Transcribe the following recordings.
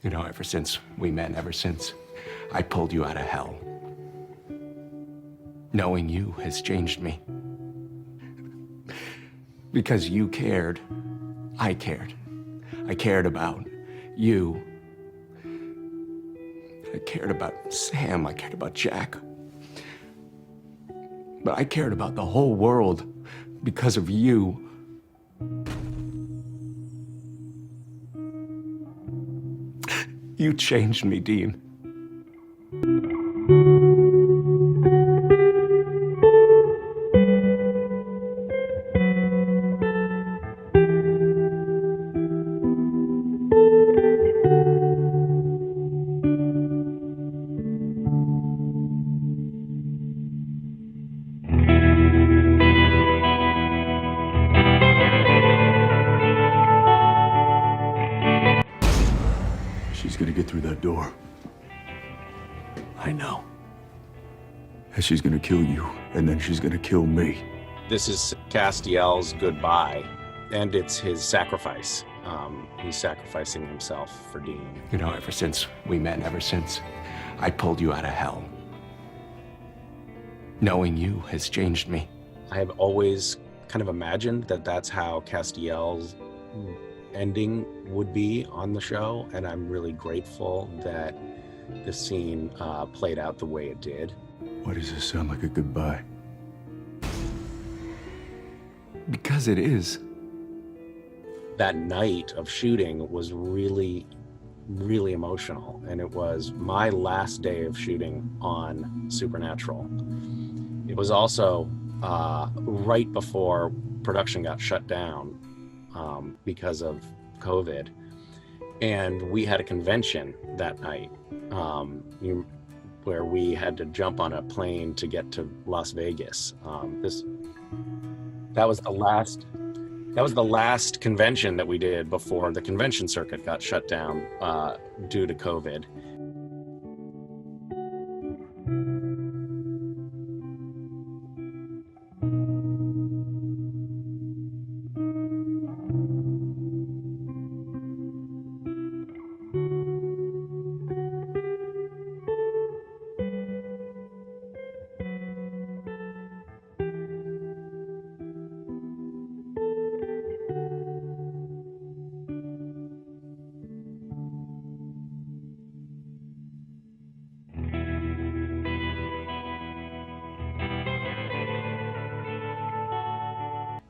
You know, ever since we met, ever since I pulled you out of hell, knowing you has changed me. Because you cared, I cared. I cared about you. I cared about Sam, I cared about Jack. But I cared about the whole world because of you. You changed me, Dean. She's gonna get through that door. I know. And she's gonna kill you, and then she's gonna kill me. This is Castiel's goodbye, and it's his sacrifice. He's sacrificing himself for Dean. You know, ever since we met, ever since I pulled you out of hell, knowing you has changed me. I have always kind of imagined that that's how Castiel's ending would be on the show, and I'm really grateful that the scene played out the way it did. Why does this sound like a goodbye? Because it is. That night of shooting was really, really emotional, and it was my last day of shooting on Supernatural. It was also right before production got shut down because of COVID, and we had a convention that night where we had to jump on a plane to get to Las Vegas. That was the last convention that we did before the convention circuit got shut down due to COVID.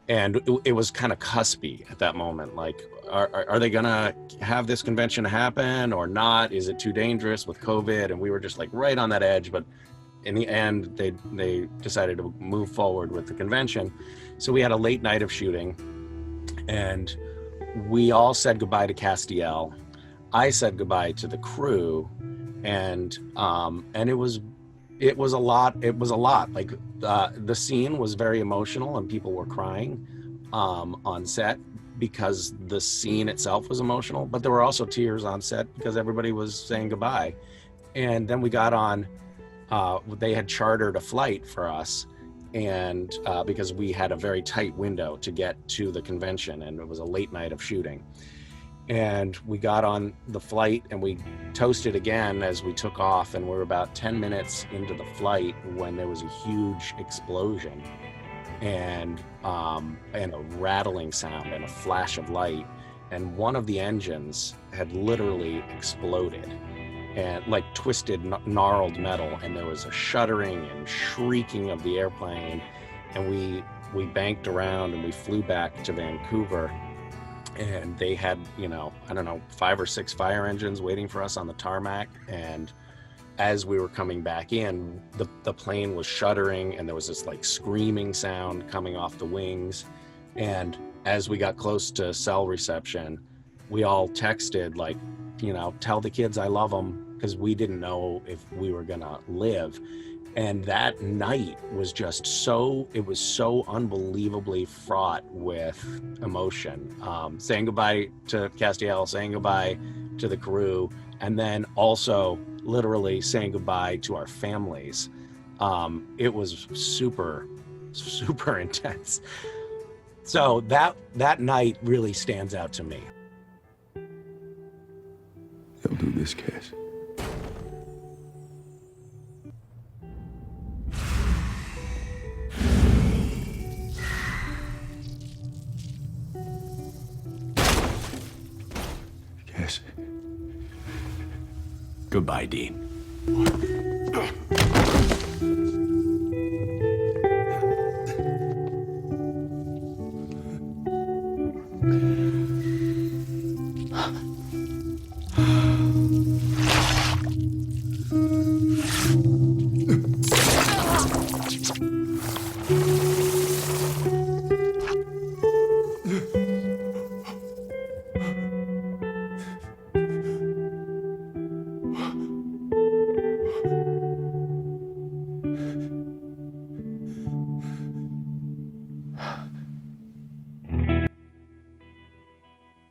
And it was kind of cuspy at that moment. Like, are they gonna have this convention happen or not? Is it too dangerous with COVID? And we were just like right on that edge. But in the end, they decided to move forward with the convention. So we had a late night of shooting, and we all said goodbye to Castiel. I said goodbye to the crew, and it was a lot. It was a lot. Like the scene was very emotional, and people were crying on set because the scene itself was emotional. But there were also tears on set because everybody was saying goodbye. And then we got on. They had chartered a flight for us, and because we had a very tight window to get to the convention, and it was a late night of shooting. And we got on the flight and we toasted again as we took off, and we were about 10 minutes into the flight when there was a huge explosion and a rattling sound and a flash of light, and one of the engines had literally exploded and like twisted, gnarled metal, and there was a shuddering and shrieking of the airplane, and we banked around and we flew back to Vancouver. And they had, I don't know, 5 or 6 fire engines waiting for us on the tarmac. And as we were coming back in, the plane was shuddering, and there was this like screaming sound coming off the wings. And as we got close to cell reception, we all texted like, tell the kids I love them, because we didn't know if we were gonna live. And that night was just it was so unbelievably fraught with emotion. Saying goodbye to Castiel, saying goodbye to the crew, and then also literally saying goodbye to our families. It was super, super intense. So that night really stands out to me. Don't do this, Cass. Cass. Goodbye, Dean.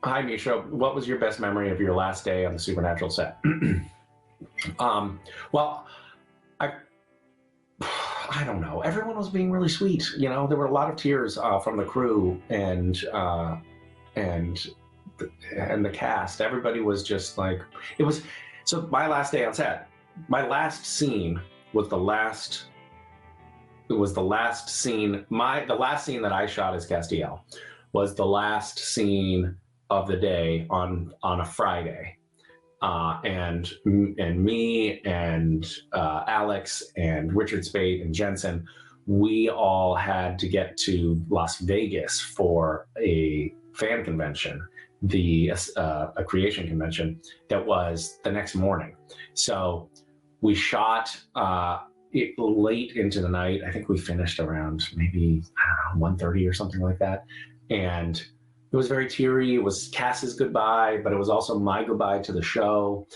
Hi, Misha. What was your best memory of your last day on the Supernatural set? Well, I don't know. Everyone was being really sweet. You know, there were a lot of tears from the crew and the cast. Everybody was just like, it was. So my last day on set, my last scene was the last. It was the last scene. The last scene that I shot as Castiel was the last scene of the day on a Friday, and me and Alex and Richard Speight and Jensen, we all had to get to Las Vegas for a fan convention, a creation convention that was the next morning. So we shot it late into the night. I think we finished around maybe 1:30 or something like that, and it was very teary. It was Cass's goodbye, but it was also my goodbye to the show.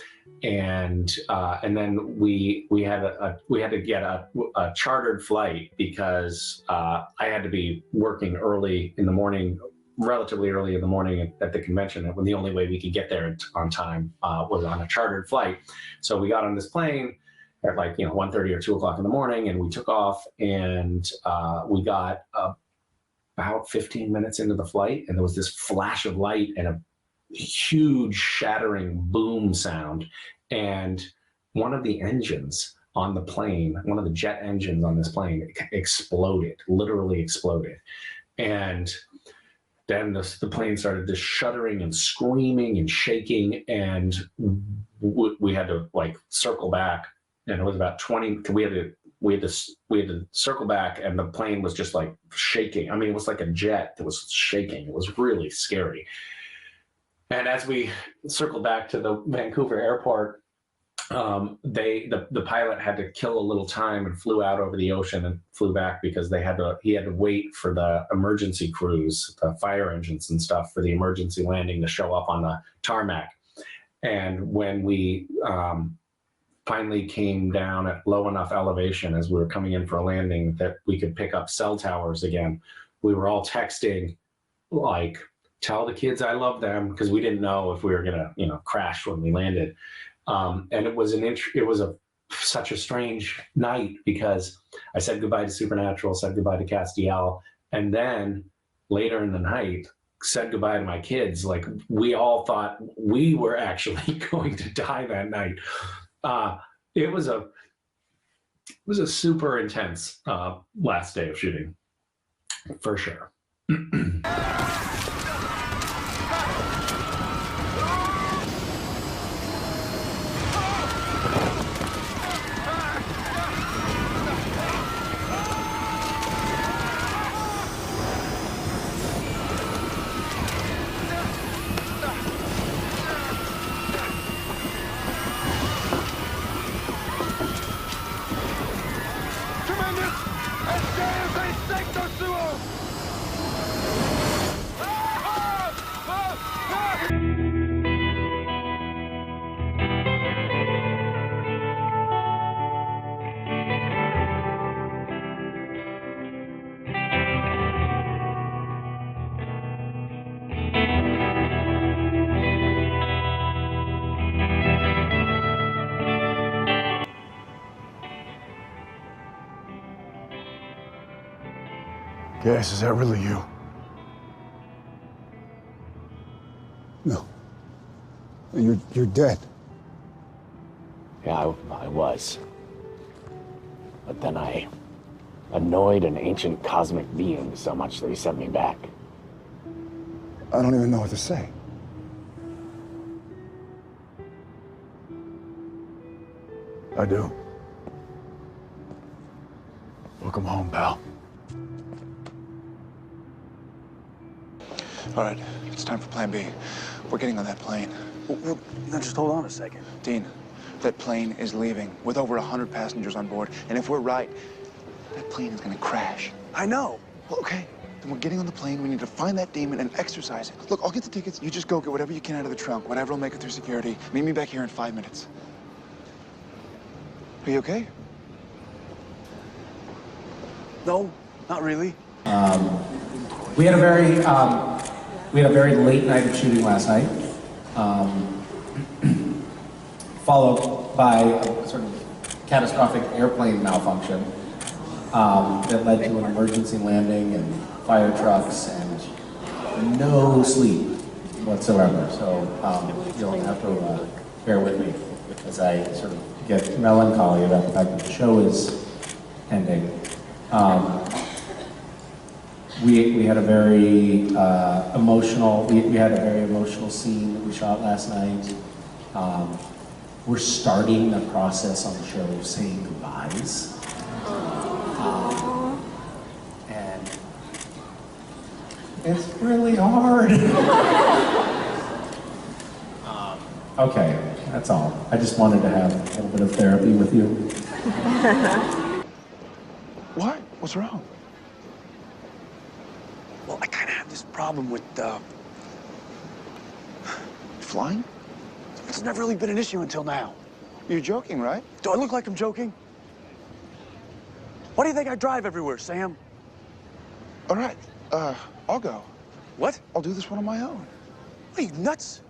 And then we had to get a chartered flight because I had to be working early in the morning, relatively early in the morning at the convention. And the only way we could get there on time was on a chartered flight. So we got on this plane at 1:30 or 2 o'clock in the morning, and we took off, and we got about 15 minutes into the flight, and there was this flash of light and a huge shattering boom sound, and one of the engines on the plane, one of the jet engines on this plane exploded, literally exploded. And then the plane started just shuddering and screaming and shaking, and we had to circle back, and it was about 20, we had to circle back, and the plane was just shaking. I mean, it was like a jet that was shaking. It was really scary. And as we circled back to the Vancouver airport, the pilot had to kill a little time and flew out over the ocean and flew back because he had to wait for the emergency crews, the fire engines and stuff, for the emergency landing to show up on the tarmac. And when we finally came down at low enough elevation as we were coming in for a landing that we could pick up cell towers again, we were all texting tell the kids I love them, because we didn't know if we were gonna crash when we landed. And it was such a strange night, because I said goodbye to Supernatural, said goodbye to Castiel, and then later in the night said goodbye to my kids. We all thought we were actually going to die that night. It was a super intense last day of shooting, for sure. Cass, is that really you? No. You're dead. Yeah, I was. But then I annoyed an ancient cosmic being so much that he sent me back. I don't even know what to say. I do. Welcome home, pal. All right, it's time for plan B. We're getting on that plane. Well, now just hold on a second. Dean, that plane is leaving with over 100 passengers on board. And if we're right, that plane is gonna crash. I know. Well, okay, then we're getting on the plane. We need to find that demon and exorcise it. Look, I'll get the tickets. You just go get whatever you can out of the trunk. Whatever will make it through security. Meet me back here in 5 minutes. Are you okay? No, not really. We had a very late night of shooting last night, followed by a sort of catastrophic airplane malfunction that led to an emergency landing and fire trucks and no sleep whatsoever. So you'll have to bear with me as I sort of get melancholy about the fact that the show is ending. We had a very emotional. We had a very emotional scene that we shot last night. We're starting the process on the show of saying goodbyes, and it's really hard. Okay, that's all. I just wanted to have a little bit of therapy with you. What? What's wrong? Well, I kind of have this problem with, Flying? it's never really been an issue until now. You're joking, right? Do I look like I'm joking? Why do you think I drive everywhere, Sam? All right, I'll go. What? I'll do this one on my own. What are you, nuts?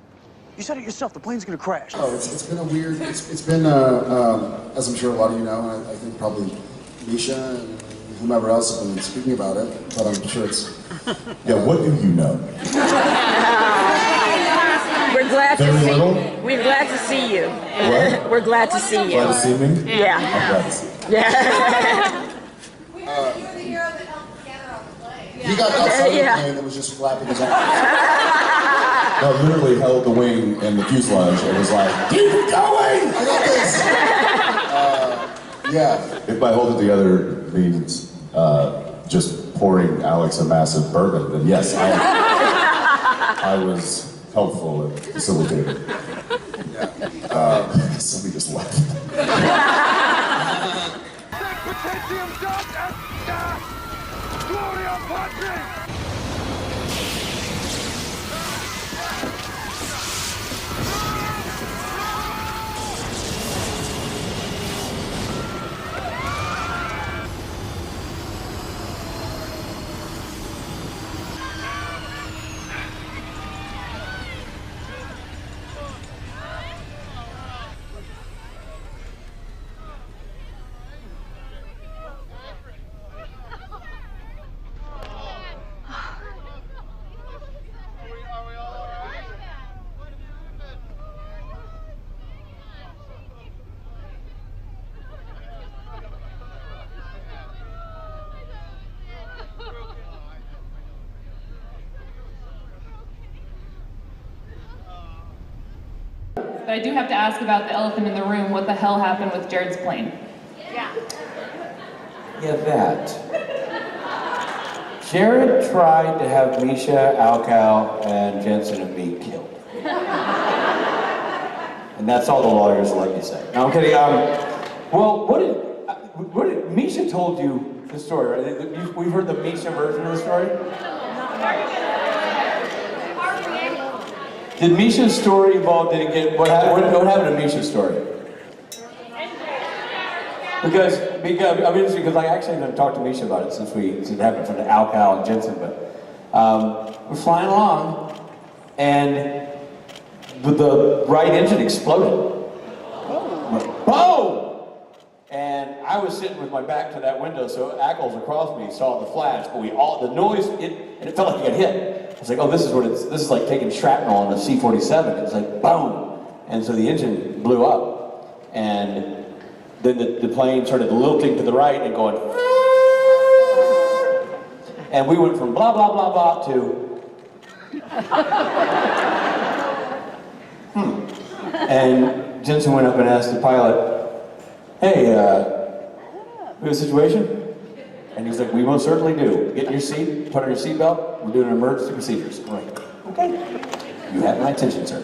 You said it yourself, the plane's gonna crash. Oh, it's been a weird, it's been, as I'm sure a lot of you know, and I think probably Misha and whomever else have been speaking about it, but I'm sure it's... Yeah, what do you know? We're glad Very to see little? We're glad to see you. What? We're glad to see you. Glad to see me? Yeah. I'm glad to see you. Yeah. He got outside Yeah. the plane and was just flapping his arms. No, literally held the wing and the fuselage and was like, keep it going! I got this! Yeah. If by hold it together means just pouring Alex a massive bourbon, then yes, I was helpful and facilitated. Somebody just left. But I do have to ask about the elephant in the room. What the hell happened with Jared's plane? Yeah, that. Jared tried to have Misha, Alcal, and Jensen and me killed. And that's all the lawyers will let me say. No, I'm kidding. Well, what did Misha told you the story, right? We've heard the Misha version of the story? Did Misha's story involve, did it get, what happened to Misha's story? Because I'm interested, because I actually haven't talked to Misha about it since it happened from the Alcal and Jensen, but we're flying along, and the right engine exploded. Boom! And I was sitting with my back to that window, so Ackles across me saw the flash, but the noise, and it felt like it got hit. I was like, oh, this is like taking shrapnel on a C-47. It's like, boom! And so the engine blew up. and then the plane started lilting to the right and going, and we went from blah, blah, blah, blah to, And Jensen went up and asked the pilot, hey, we have a situation? And he's like, we most certainly do. Get in your seat, put on your seatbelt, we're doing emergency procedures. I'm like, okay. You have my attention, sir.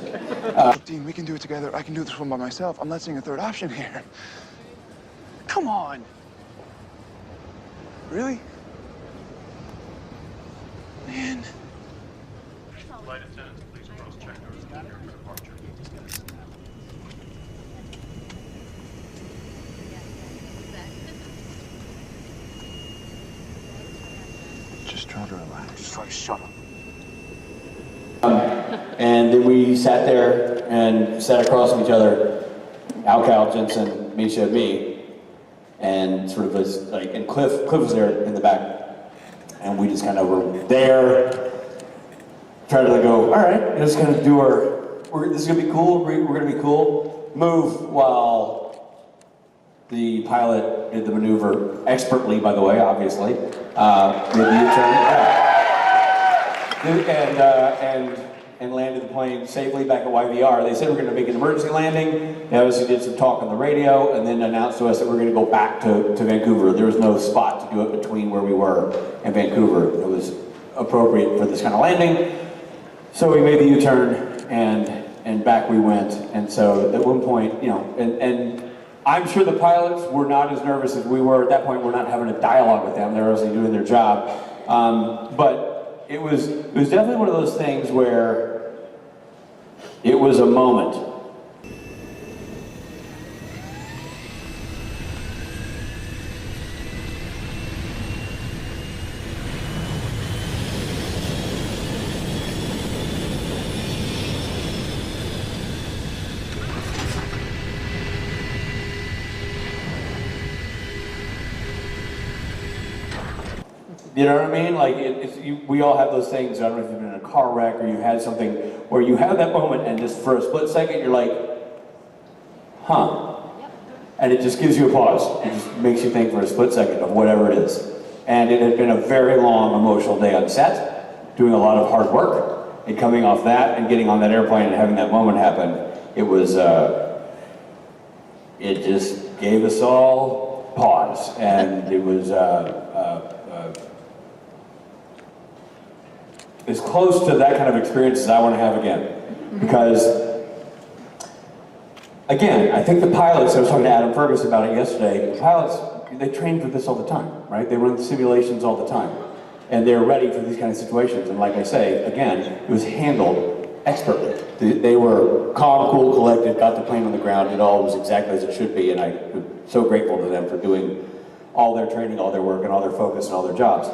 Look, Dean, we can do it together. I can do this one by myself. I'm not seeing a third option here. Come on. Really? Man. Flight attendants, please cross-check those matter for departure. Just try to relax. Just try to shut up. And then we sat there and sat across from each other, Al, Jensen, Misha, me, and sort of was like, and Cliff was there in the back, and we just kind of were there, trying to go, all right, just gonna do this is gonna be cool, we're gonna be cool, move while the pilot did the maneuver expertly, by the way, obviously, made the U-turn, and landed the plane safely back at YVR. They said we're going to make an emergency landing. They obviously did some talk on the radio and then announced to us that we're going to go back to Vancouver. There was no spot to do it between where we were and Vancouver. It was appropriate for this kind of landing. So we made the U-turn and back we went. And so at one point, you know, and I'm sure the pilots were not as nervous as we were. At that point, we're not having a dialogue with them. They're obviously doing their job. But it was definitely one of those things where it was a moment. You know what I mean? Like, we all have those things. I don't know if you've been in a car wreck or you had something where you have that moment and just for a split second you're like, huh. And it just gives you a pause. It just makes you think for a split second of whatever it is. And it had been a very long emotional day on set, doing a lot of hard work, and coming off that and getting on that airplane and having that moment happen, it was, it just gave us all pause. And it was, as close to that kind of experience as I want to have again. Because, again, I think the pilots, I was talking to Adam Fergus about it yesterday, the pilots, they train for this all the time, right? They run simulations all the time. And they're ready for these kind of situations. And like I say, again, it was handled expertly. They were calm, cool, collected, got the plane on the ground. It all was exactly as it should be. And I'm so grateful to them for doing all their training, all their work, and all their focus, and all their jobs.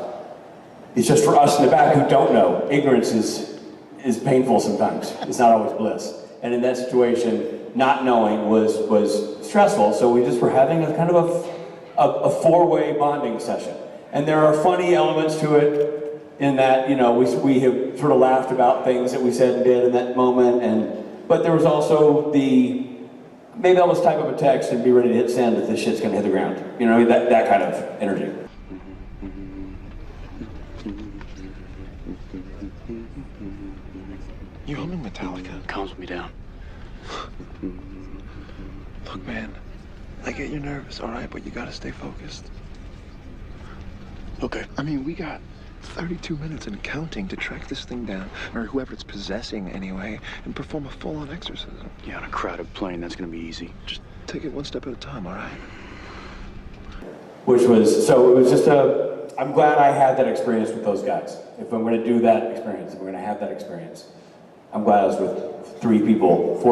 It's just for us in the back who don't know. Ignorance is painful sometimes. It's not always bliss. And in that situation, not knowing was stressful. So we just were having a kind of a four-way bonding session. And there are funny elements to it in that, you know, we have sort of laughed about things that we said and did in that moment. But there was also maybe I'll just type up a text and be ready to hit send if this shit's gonna hit the ground. You know, that kind of energy. You humming Metallica? Calms me down. Look, man, I get you're nervous, all right, but you gotta stay focused. Okay. I mean, we got 32 minutes and counting to track this thing down, or whoever it's possessing anyway, and perform a full-on exorcism. Yeah, on a crowded plane, that's gonna be easy. Just take it one step at a time, all right? Which was, so it was just I'm glad I had that experience with those guys. If I'm gonna do that experience, if we're gonna have that experience, I'm glad I was with 4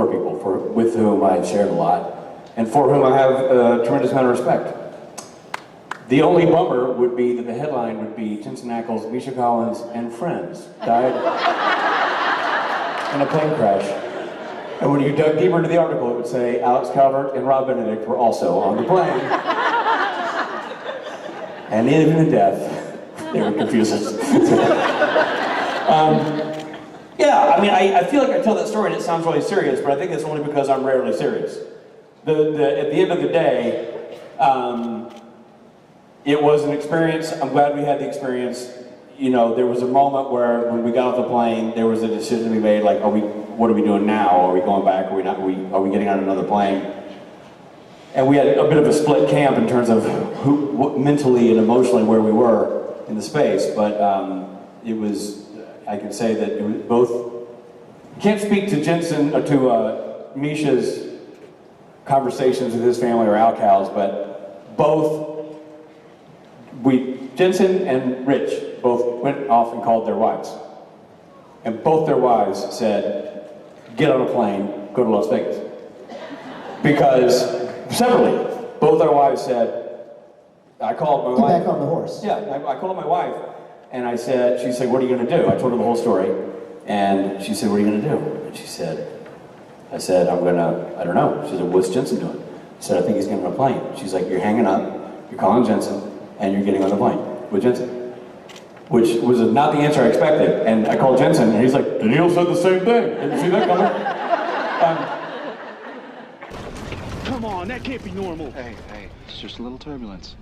people with whom I've shared a lot, and for whom I have a tremendous amount of respect. The only bummer would be that the headline would be Jensen Ackles, Misha Collins, and friends died in a plane crash. And when you dug deeper into the article, it would say Alex Calvert and Rob Benedict were also on the plane. And even in death, they were confused. Yeah, I mean, I feel like I tell that story and it sounds really serious, but I think it's only because I'm rarely serious. At the end of the day, it was an experience. I'm glad we had the experience. You know, there was a moment where when we got off the plane, there was a decision we made, like, what are we doing now? Are we going back? Are we not? Are we getting on another plane? And we had a bit of a split camp in terms of mentally and emotionally where we were in the space. But it was, I can say that it was both. Can't speak to Jensen or to Misha's conversations with his family or Alcal's, but both Jensen and Rich both went off and called their wives. And both their wives said, get on a plane, go to Las Vegas. Because, separately, both our wives said, I called my wife. Get back on the horse. Yeah, I called my wife, and she said, what are you going to do? I told her the whole story, and she said, what are you going to do? And I said, I don't know. She said, what's Jensen doing? I said, I think he's getting on a plane. She's like, you're hanging up, you're calling Jensen, and you're getting on the plane with Jensen. Which was not the answer I expected. And I called Jensen, and he's like, Daniil said the same thing. Didn't you see that coming? Come on, that can't be normal. Hey, it's just a little turbulence.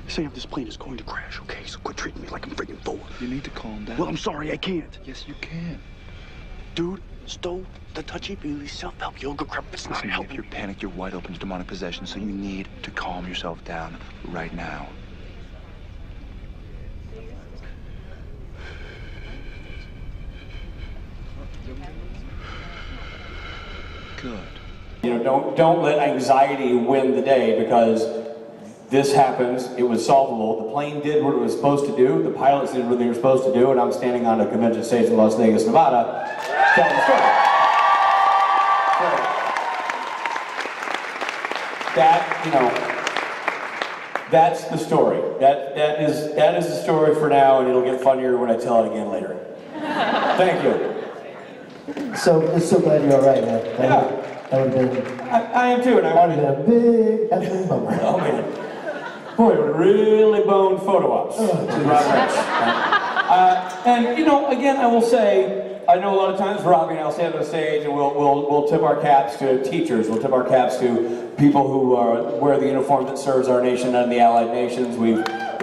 Sam, this plane is going to crash, okay? So quit treating me like I'm freaking Thor. You need to calm down. Well, I'm sorry, I can't. Yes, you can. Dude, Stowe, the touchy-feely self-help yoga crap, it's not Listen, helping. if you're panicked, you're wide open to demonic possession, so you need to calm yourself down right now. Good. You know, don't let anxiety win the day, because this happens. It was solvable. The plane did what it was supposed to do. The pilots did what they were supposed to do, and I'm standing on a convention stage in Las Vegas, Nevada, telling the story. So, that, you know, that's the story. That is the story for now, and it'll get funnier when I tell it again later. Thank you. So, just so glad you're all right, man. That would have been... I am too, and I wanted a big effing bummer. Oh, man. Boy, it would really boned photo ops. And, you know, again, I will say, I know a lot of times Robbie and I'll stand on the stage and we'll tip our caps to teachers, we'll tip our caps to people who wear the uniform that serves our nation and the allied nations. We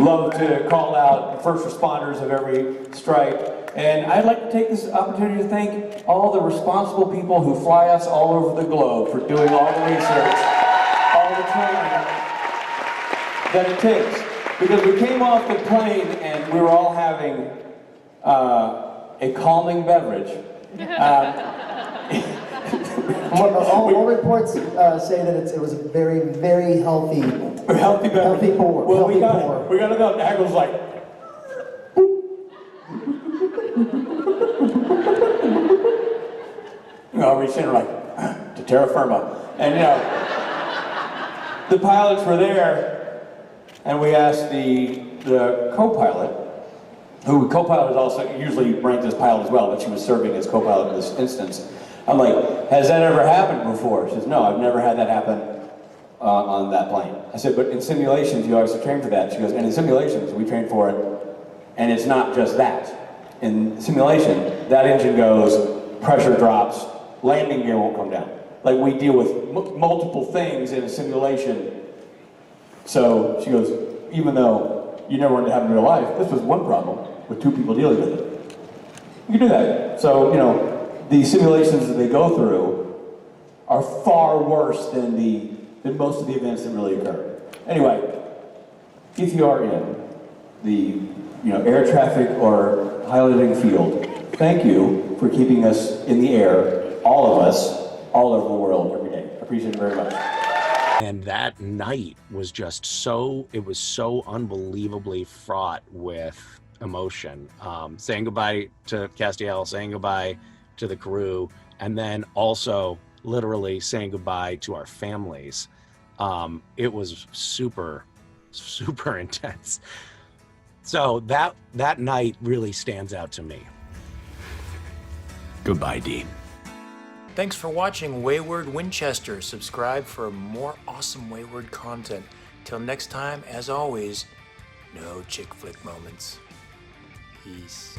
love to call out first responders of every stripe. And I'd like to take this opportunity to thank all the responsible people who fly us all over the globe for doing all the research, all the training that it takes. Because we came off the plane and we were all having a calming beverage. All reports say that it was a very, very healthy beverage. Healthy pour. Well, we got it out. Ackles like, you know, we sitting like, to terra firma. And, you know, the pilots were there, and we asked the co-pilot, who co-pilot is also usually ranked as pilot as well, but she was serving as co-pilot in this instance. I'm like, has that ever happened before? She says, no, I've never had that happen on that plane. I said, but in simulations, you always train for that. She goes, and in simulations, we train for it, and it's not just that. In simulation, that engine goes, pressure drops, landing gear won't come down. Like, we deal with multiple things in a simulation. So she goes, even though you never wanted to have in real life, this was one problem with two people dealing with it. You can do that. So, you know, the simulations that they go through are far worse than most of the events that really occur. Anyway, if you are in the air traffic or piloting field, thank you for keeping us in the air, all of us, all over the world every day. I appreciate it very much. And that night was just it was so unbelievably fraught with emotion. Saying goodbye to Castiel, saying goodbye to the crew, and then also literally saying goodbye to our families. It was super, super intense. So that night really stands out to me. Goodbye, Dean. Thanks for watching Wayward Winchester. Subscribe for more awesome Wayward content. Till next time, as always, no chick flick moments. Peace.